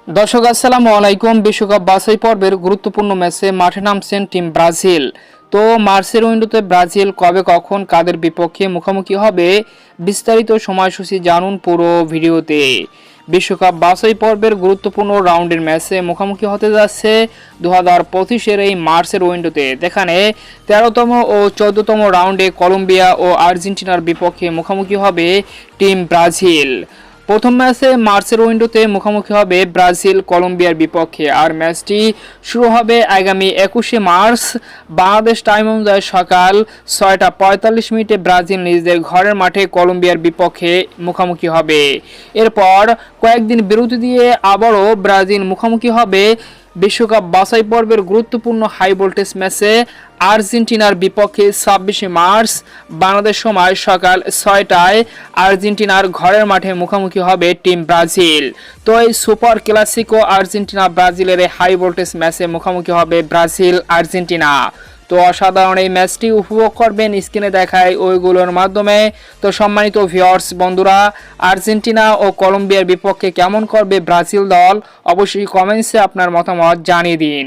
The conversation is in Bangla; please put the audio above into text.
দর্শক আসসালামু আলাইকুম। বিশ্বকাপ বাছাই পর্বের গুরুত্বপূর্ণ ম্যাচে মাঠে নামছেন টিম ব্রাজিল। তো মার্চের উইন্ডোতে ব্রাজিল কবে কখন কাদের বিপক্ষে মুখোমুখি হবে বিস্তারিত সময়সূচি জানুন পুরো ভিডিওতে। বিশ্বকাপ বাছাই পর্বের গুরুত্বপূর্ণ রাউন্ডের ম্যাচে মুখোমুখি হতে যাচ্ছে 2025-এর এই মার্চের উইন্ডোতে। যেখানে 13তম ও 14তম রাউন্ডে কলম্বিয়া ও আর্জেন্টিনার বিপক্ষে মুখোমুখি হবে টিম ব্রাজিল। প্রথম ম্যাচে মার্চের উইন্ডোতে মুখোমুখি হবে ব্রাজিল কলম্বিয়ার বিপক্ষে, আর ম্যাচটি শুরু হবে আগামী 21শে মার্চ বাংলাদেশ টাইম অনুযায়ী সকাল 6টা 45 মিনিটে। ব্রাজিল নিজেদের ঘরের মাঠে কলম্বিয়ার বিপক্ষে মুখোমুখি হবে। এরপর কয়েকদিন বিরতি দিয়ে আবারও ব্রাজিল মুখোমুখি হবে বিশ্বকাপ বাছাই পর্বের গুরুত্বপূর্ণ হাই ভোল্টেজ ম্যাচে আর্জেন্টিনার বিপক্ষে 26শে মার্চ বাংলাদেশ সময় সকাল 6টায় আর্জেন্টিনার ঘরের মাঠে মুখোমুখি হবে টিম ব্রাজিল। তো এই সুপার ক্লাসিকো আর্জেন্টিনা ব্রাজিলের হাই ভোল্টেজ ম্যাচে মুখোমুখি হবে ব্রাজিল আর্জেন্টিনা। তো অসাধারণ এই ম্যাচটি উপভোগ করবেন স্ক্রিনে দেখায় ওইগুলোর মাধ্যমে। তো সম্মানিত ভিউয়ার্স বন্ধুরা, আর্জেন্টিনা ও কলম্বিয়ার বিপক্ষে কেমন করবে ব্রাজিল দল অবশ্যই কমেন্টসে আপনার মতামত জানিয়ে দিন।